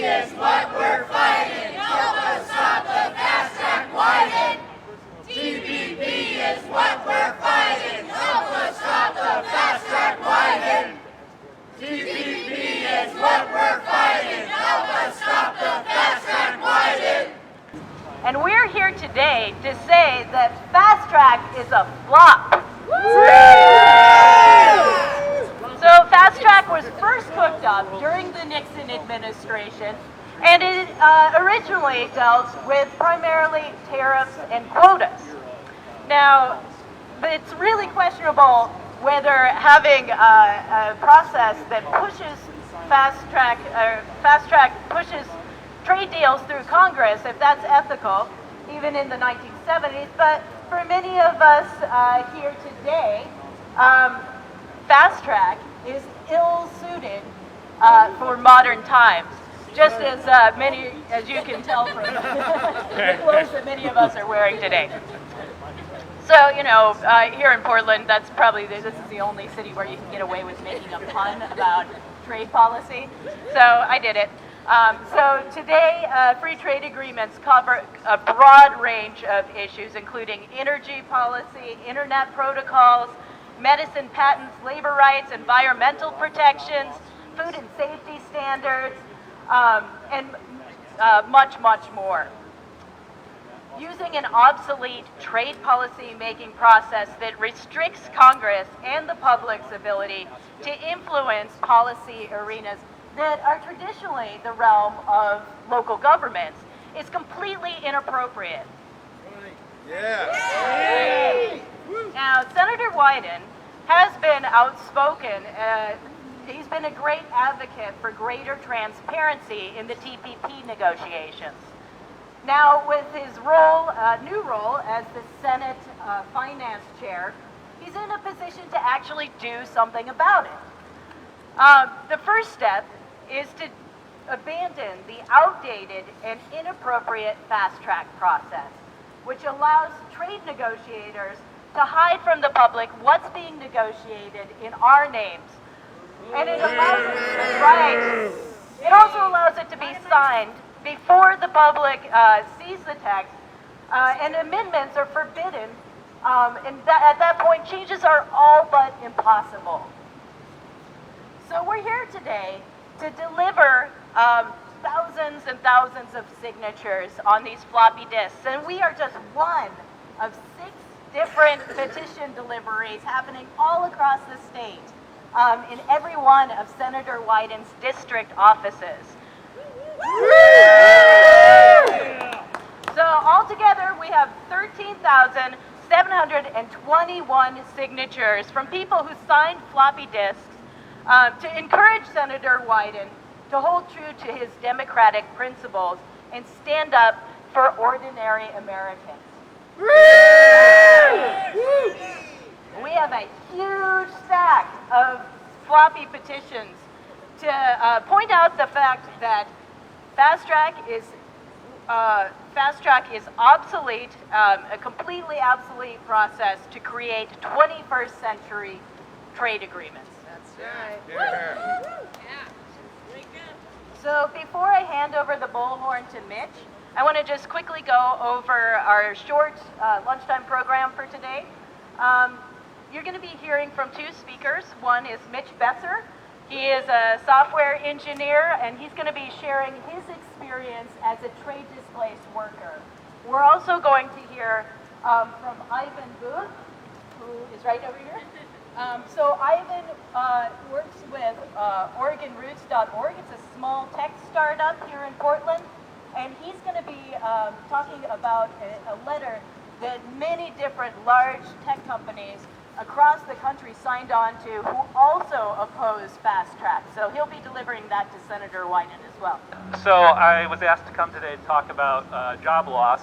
is what we're fighting. Help us stop the fast track Wyden. TPP is what we're fighting. Help us stop the fast track Wyden. TPP is what we're fighting. Help us stop the fast track Wyden. And we're here today to say that fast track is a flop. So fast track was first cooked up during the Nixon administration, and it originally dealt with primarily tariffs and quotas. Now, it's really questionable whether having a process that pushes fast track pushes trade deals through Congress, if that's ethical, even in the 1970s. But for many of us here today, fast track is ill-suited for modern times, just as you can tell from the clothes that many of us are wearing today. So, here in Portland, this is the only city where you can get away with making a pun about trade policy. So I did it. So today, free trade agreements cover a broad range of issues, including energy policy, internet protocols, medicine patents, labor rights, environmental protections, food and safety standards, and much, much more. Using an obsolete trade policy making process that restricts Congress and the public's ability to influence policy arenas that are traditionally the realm of local governments is completely inappropriate. Yeah. Now, Senator Wyden has been outspoken. He's been a great advocate for greater transparency in the TPP negotiations. Now, with his new role as the Senate Finance Chair, he's in a position to actually do something about it. The first step is to abandon the outdated and inappropriate fast-track process, which allows trade negotiators to hide from the public what's being negotiated in our names. And it also allows it to be signed before the public sees the text, and amendments are forbidden, and at that point changes are all but impossible. So we're here today to deliver thousands and thousands of signatures on these floppy disks, and we are just one of 6 different petition deliveries happening all across the state in every one of Senator Wyden's district offices. So altogether, we have 13,721 signatures from people who signed floppy disks to encourage Senator Wyden to hold true to his democratic principles and stand up for ordinary Americans. We have a huge stack of floppy petitions to point out the fact that fast track is obsolete, a completely obsolete process to create 21st century trade agreements. That's right. So before I hand over the bullhorn to Mitch, I want to just quickly go over our short lunchtime program for today. You're going to be hearing from 2 speakers. One is Mitch Besser. He is a software engineer, and he's going to be sharing his experience as a trade displaced worker. We're also going to hear from Ivan Booth, who is right over here. So Ivan works with OregonRoots.org. It's a small tech startup here in Portland, and he's going to be talking about a letter that many different large tech companies across the country signed on to, who also oppose fast track. So he'll be delivering that to Senator Wyden as well. So I was asked to come today to talk about job loss,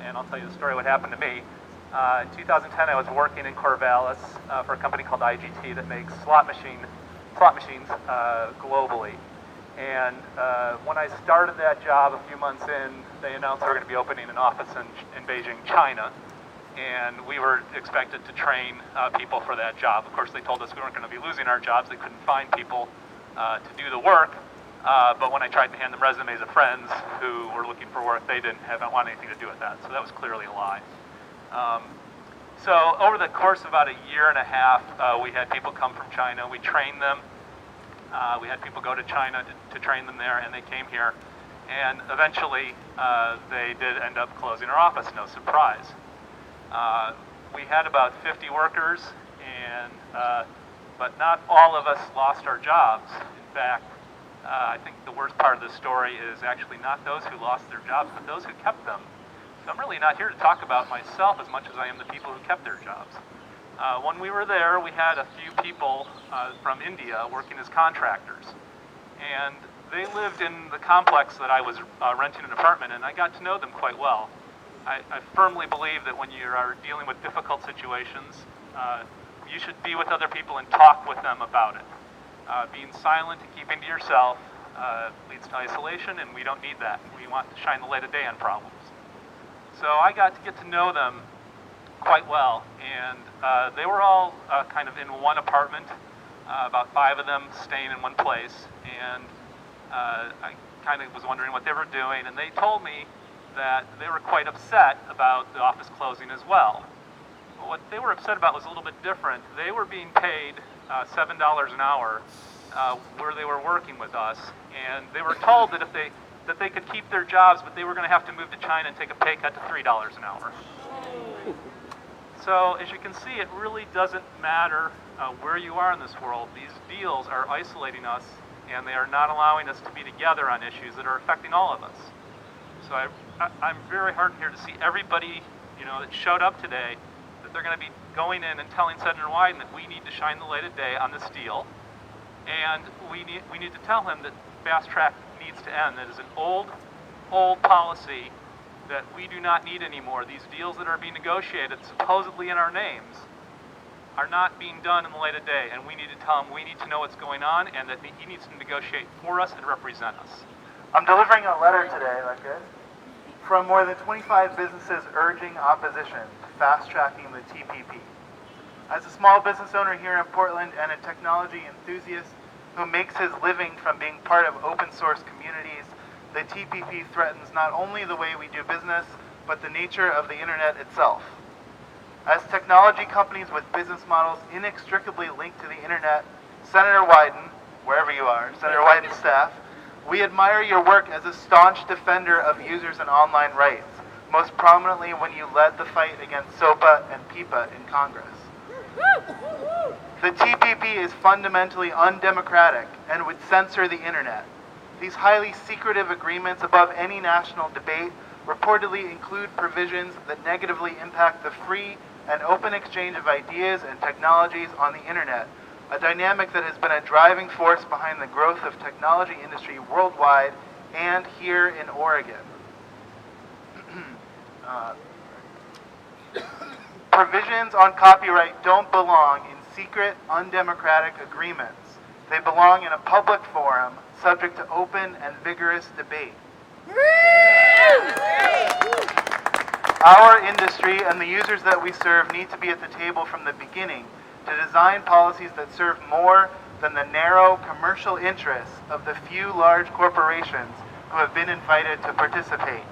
and I'll tell you the story of what happened to me. In 2010, I was working in Corvallis for a company called IGT that makes slot machines globally. And when I started that job a few months in, they announced they were going to be opening an office in Beijing, China. And we were expected to train people for that job. Of course, they told us we weren't going to be losing our jobs. They couldn't find people to do the work. But when I tried to hand them resumes of friends who were looking for work, they didn't want anything to do with that. So that was clearly a lie. So over the course of about a year and a half, we had people come from China. We trained them. We had people go to China to train them there, and they came here. And eventually, they did end up closing our office, no surprise. We had about 50 workers, but not all of us lost our jobs. In fact, I think the worst part of the story is actually not those who lost their jobs, but those who kept them. So I'm really not here to talk about myself as much as I am the people who kept their jobs. When we were there, we had a few people from India working as contractors. And they lived in the complex that I was renting an apartment, and I got to know them quite well. I firmly believe that when you are dealing with difficult situations, you should be with other people and talk with them about it. Being silent and keeping to yourself leads to isolation, and we don't need that. We want to shine the light of day on problems. So I got to get to know them quite well, and they were all kind of in one apartment, about 5 of them staying in one place, and I kind of was wondering what they were doing, and they told me that they were quite upset about the office closing as well. But what they were upset about was a little bit different. They were being paid $7 an hour where they were working with us, and they were told that that they could keep their jobs, but they were going to have to move to China and take a pay cut to $3 an hour. So as you can see, it really doesn't matter where you are in this world. These deals are isolating us, and they are not allowing us to be together on issues that are affecting all of us. So I'm very heartened here to see everybody, that showed up today, that they're going to be going in and telling Senator Wyden that we need to shine the light of day on this deal, and we need to tell him that Fast Track needs to end. That is an old policy that we do not need anymore. These deals that are being negotiated, supposedly in our names, are not being done in the light of day, and we need to tell him we need to know what's going on, and that he needs to negotiate for us and represent us. I'm delivering a letter today, like this, from more than 25 businesses urging opposition to fast-tracking the TPP. As a small business owner here in Portland and a technology enthusiast who makes his living from being part of open source communities, the TPP threatens not only the way we do business, but the nature of the internet itself. As technology companies with business models inextricably linked to the internet, Senator Wyden, wherever you are, Senator Wyden's staff, we admire your work as a staunch defender of users and online rights, most prominently when you led the fight against SOPA and PIPA in Congress. The TPP is fundamentally undemocratic and would censor the internet. These highly secretive agreements above any national debate reportedly include provisions that negatively impact the free and open exchange of ideas and technologies on the internet, a dynamic that has been a driving force behind the growth of technology industry worldwide and here in Oregon. Provisions on copyright don't belong in secret, undemocratic agreements. They belong in a public forum, subject to open and vigorous debate. Our industry and the users that we serve need to be at the table from the beginning to design policies that serve more than the narrow commercial interests of the few large corporations who have been invited to participate.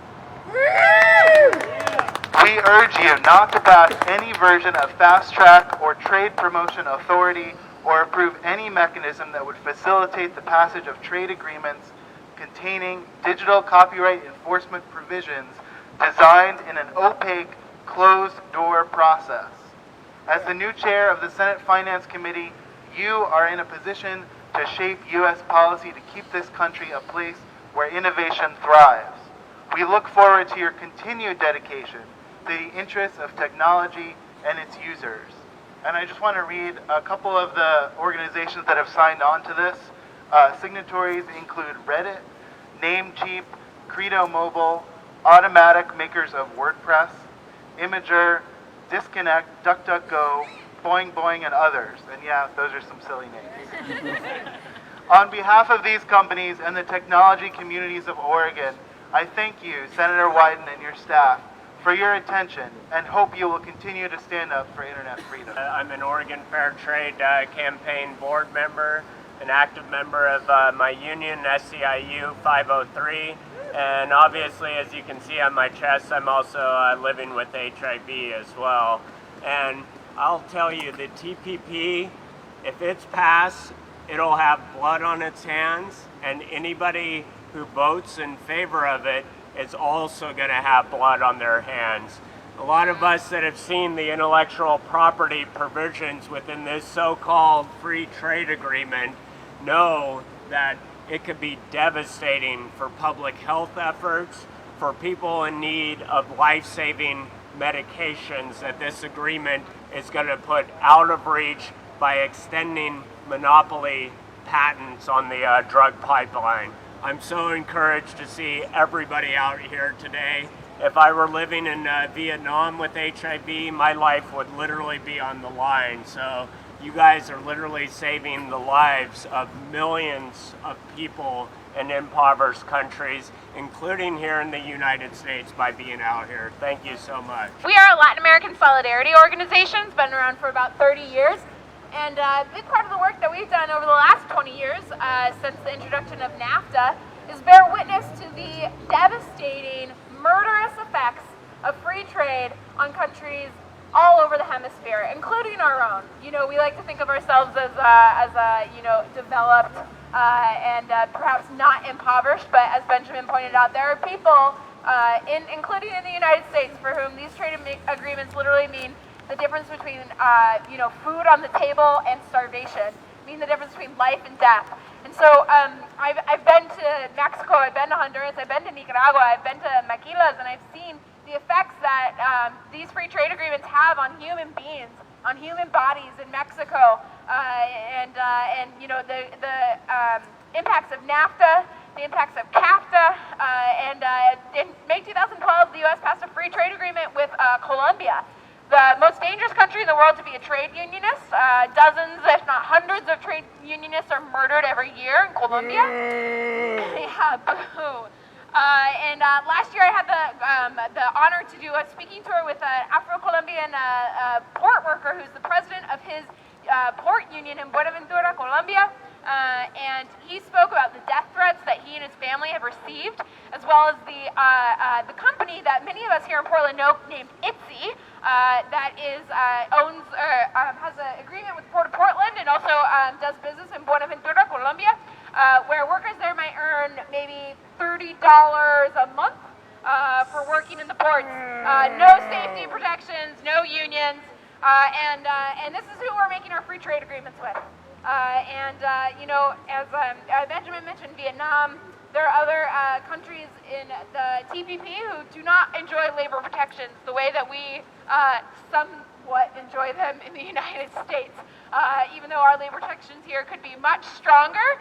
We urge you not to pass any version of Fast Track or Trade Promotion Authority or approve any mechanism that would facilitate the passage of trade agreements containing digital copyright enforcement provisions designed in an opaque, closed-door process. As the new chair of the Senate Finance Committee, you are in a position to shape U.S. policy to keep this country a place where innovation thrives. We look forward to your continued dedication to the interests of technology and its users. And I just want to read a couple of the organizations that have signed on to this. Signatories include Reddit, Namecheap, Credo Mobile, Automatic, makers of WordPress, Imager, Disconnect, DuckDuckGo, Boing Boing, and others. And yeah, those are some silly names. On behalf of these companies and the technology communities of Oregon, I thank you, Senator Wyden, and your staff for your attention, and hope you will continue to stand up for internet freedom. I'm an Oregon Fair Trade campaign board member. an active member of my union, SCIU 503, and obviously, as you can see on my chest, I'm also living with HIV as well. And I'll tell you, the TPP, if it's passed, it'll have blood on its hands, and anybody who votes in favor of it is also going to have blood on their hands. A lot of us that have seen the intellectual property provisions within this so-called free trade agreement know that it could be devastating for public health efforts, for people in need of life-saving medications that this agreement is going to put out of reach by extending monopoly patents on the drug pipeline. I'm so encouraged to see everybody out here today. If I were living in Vietnam with HIV, my life would literally be on the line. So you guys are literally saving the lives of millions of people in impoverished countries, including here in the United States, by being out here. Thank you so much. We are a Latin American solidarity organization. It's been around for about 30 years. And a big part of the work that we've done over the last 20 years, since the introduction of NAFTA, is bear witness to the devastating, murderous effects of free trade on countries all over the hemisphere, including our own. You know, we like to think of ourselves as developed and perhaps not impoverished, but as Benjamin pointed out, there are people, including in the United States, for whom these trade agreements literally mean the difference between, food on the table and starvation, mean the difference between life and death. And so I've been to Mexico, I've been to Honduras, I've been to Nicaragua, I've been to Maquilas, and I've seen the effects that these free trade agreements have on human beings, on human bodies in Mexico, and the impacts of NAFTA, the impacts of CAFTA, and in May 2012, the U.S. passed a free trade agreement with Colombia, the most dangerous country in the world to be a trade unionist. Dozens, if not hundreds, of trade unionists are murdered every year in Colombia. Yeah, boo. And last year I had the honor to do a speaking tour with an Afro-Colombian port worker who's the president of his port union in Buenaventura, Colombia. And he spoke about the death threats that he and his family have received, as well as the company that many of us here in Portland know, named ITSE, that has an agreement with Port of Portland and also does business in Buenaventura, Colombia, where workers there might earn maybe $30 a month for working in the ports. No safety protections, no unions, and this is who we're making our free trade agreements with. As Benjamin mentioned, Vietnam, there are other countries in the TPP who do not enjoy labor protections the way that we somewhat enjoy them in the United States. Even though our labor protections here could be much stronger,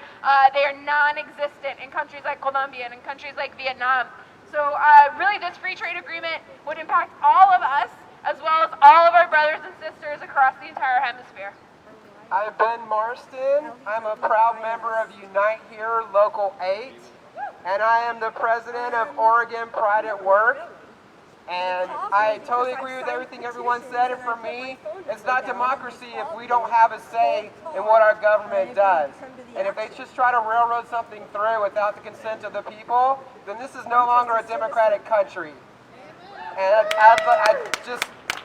they are non-existent in countries like Colombia and in countries like Vietnam. So really this free trade agreement would impact all of us, as well as all of our brothers and sisters across the entire hemisphere. I'm Ben Marston. I'm a proud member of Unite Here Local 8, and I am the president of Oregon Pride at Work. And I totally agree with everything everyone said, and for me, it's not democracy if we don't have a say in what our government does. And if they just try to railroad something through without the consent of the people, then this is no longer a democratic country. And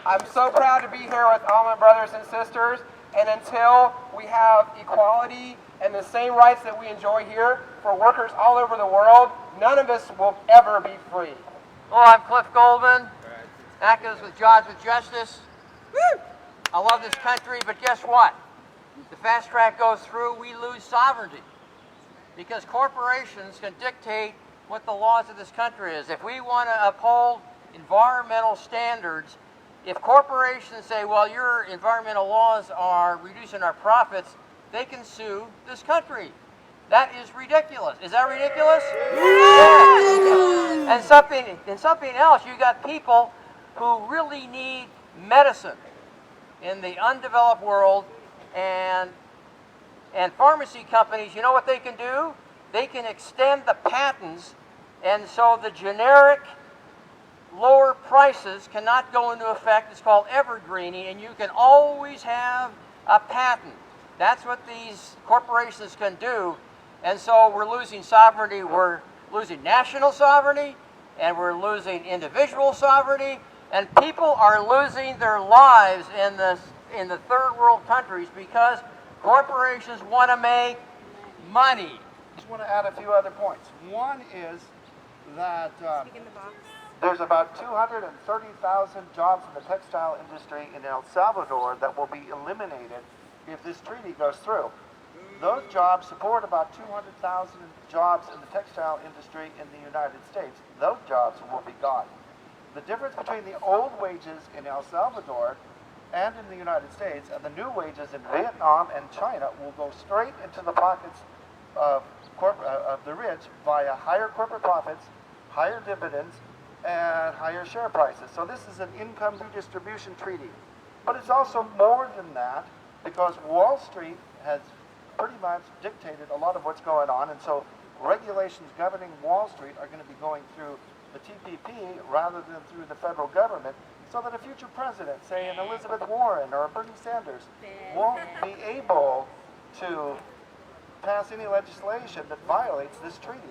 I'm so proud to be here with all my brothers and sisters. And until we have equality and the same rights that we enjoy here for workers all over the world, none of us will ever be free. Hello, I'm Cliff Goldman, activist with Jobs with Justice. I love this country, but guess what? The fast track goes through, we lose sovereignty because corporations can dictate what the laws of this country is. If we want to uphold environmental standards, if corporations say, well, your environmental laws are reducing our profits, they can sue this country. That is ridiculous. Is that ridiculous? Yeah. And something else, you got people who really need medicine in the undeveloped world, and pharmacy companies, you know what they can do? They can extend the patents, and so the generic lower prices cannot go into effect. It's called evergreening, and you can always have a patent. That's what these corporations can do. And so we're losing sovereignty, we're losing national sovereignty, and we're losing individual sovereignty, and people are losing their lives in the third world countries because corporations want to make money. I just want to add a few other points. One is that there's about 230,000 jobs in the textile industry in El Salvador that will be eliminated if this treaty goes through. Those jobs support about 200,000 jobs in the textile industry in the United States. Those jobs will be gone. The difference between the old wages in El Salvador and in the United States and the new wages in Vietnam and China will go straight into the pockets of the rich via higher corporate profits, higher dividends, and higher share prices. So this is an income redistribution treaty. But it's also more than that, because Wall Street has pretty much dictated a lot of what's going on, and so regulations governing Wall Street are going to be going through the TPP rather than through the federal government, so that a future president, say an Elizabeth Warren or a Bernie Sanders, won't be able to pass any legislation that violates this treaty.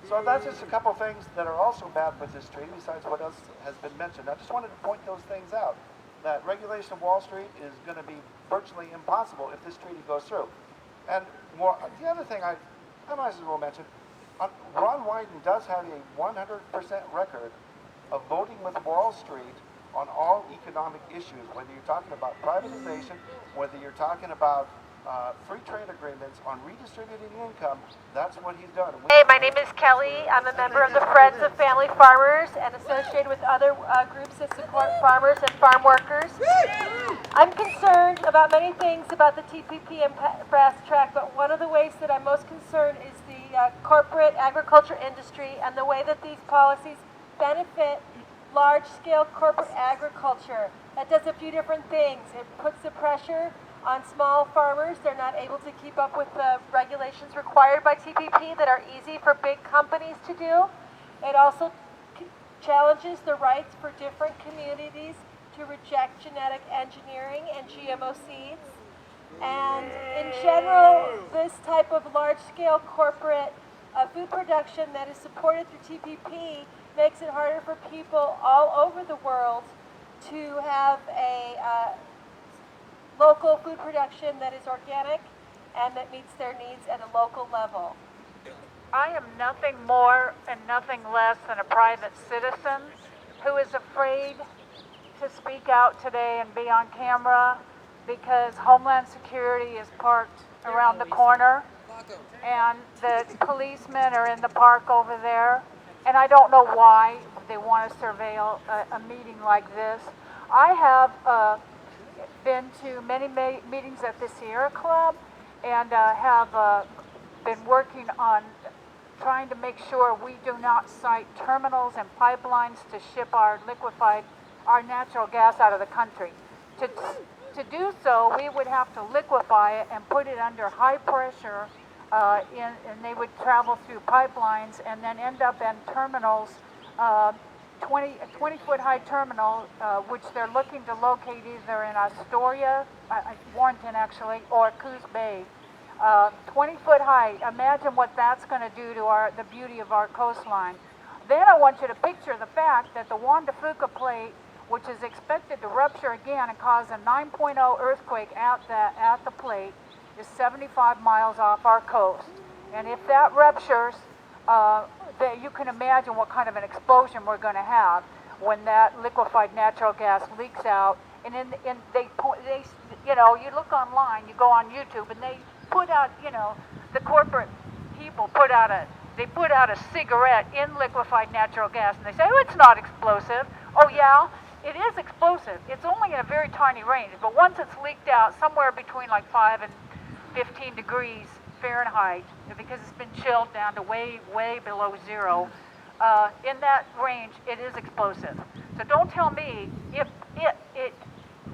So that's just a couple things that are also bad with this treaty, besides what else has been mentioned. I just wanted to point those things out, that regulation of Wall Street is going to be virtually impossible if this treaty goes through. And more, the other thing I might as well mention, Ron Wyden does have a 100% record of voting with Wall Street on all economic issues, whether you're talking about privatization, whether you're talking about free trade agreements on redistributing income. That's what he's done. Hey, my name is Kelly. I'm a member of the Friends of Family Farmers and associated with other groups that support farmers and farm workers. I'm concerned about many things about the TPP and Fast Track, but one of the ways that I'm most concerned is the corporate agriculture industry and the way that these policies benefit large-scale corporate agriculture. That does a few different things. It puts the pressure on small farmers. They're not able to keep up with the regulations required by TPP that are easy for big companies to do. It also challenges the rights for different communities to reject genetic engineering and GMO seeds. And in general, this type of large-scale corporate food production that is supported through TPP makes it harder for people all over the world to have a local food production that is organic and that meets their needs at a local level. I am nothing more and nothing less than a private citizen who is afraid to speak out today and be on camera because Homeland Security is parked around the corner and the policemen are in the park over there, and I don't know why they want to surveil a meeting like this. I have been to many meetings at the Sierra Club and have been working on trying to make sure we do not site terminals and pipelines to ship our natural gas out of the country. To do so, we would have to liquefy it and put it under high pressure, and they would travel through pipelines and then end up in terminals, 20-foot high terminal, which they're looking to locate either in Astoria, Warrenton actually, or Coos Bay. 20-foot high. Imagine what that's going to do to the beauty of our coastline. Then I want you to picture the fact that the Juan de Fuca plate, which is expected to rupture again and cause a 9.0 earthquake at the plate, is 75 miles off our coast. And if that ruptures, you can imagine what kind of an explosion we're going to have when that liquefied natural gas leaks out. And you look online, you go on YouTube, and they put out, the corporate people put out a cigarette in liquefied natural gas, and they say, oh, it's not explosive. Oh yeah, it is explosive. It's only in a very tiny range, but once it's leaked out somewhere between like 5 and 15 degrees Fahrenheit, because it's been chilled down to way below zero, in that range, it is explosive. So don't tell me if it.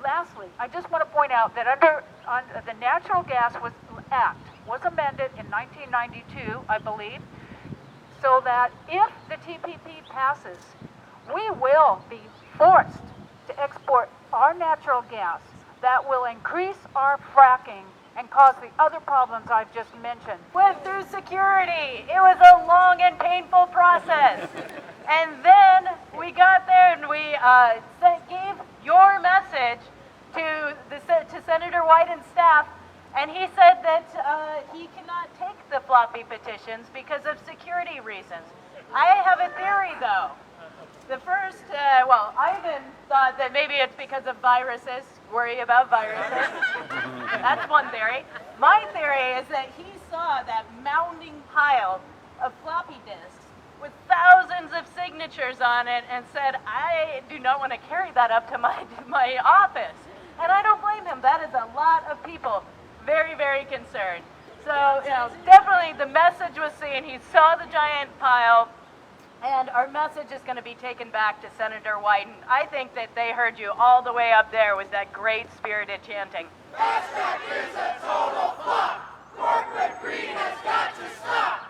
Lastly, I just want to point out that under the Natural Gas Act was amended in 1992, I believe, so that if the TPP passes, we will be forced to export our natural gas. That will increase our fracking and caused the other problems I've just mentioned. Went through security. It was a long and painful process. And then we got there and we gave your message to Senator Wyden's staff, and he said that he cannot take the floppy petitions because of security reasons. I have a theory, though. The first, Ivan thought that maybe it's because of viruses, worry about viruses. That's one theory. My theory is that he saw that mounding pile of floppy disks with thousands of signatures on it and said, I do not want to carry that up to my office. And I don't blame him. That is a lot of people very, very concerned. So, definitely the message was seen. He saw the giant pile, and our message is going to be taken back to Senator Wyden. I think that they heard you all the way up there with that great spirited chanting. Fast track is a total flop. Corporate greed has got to stop.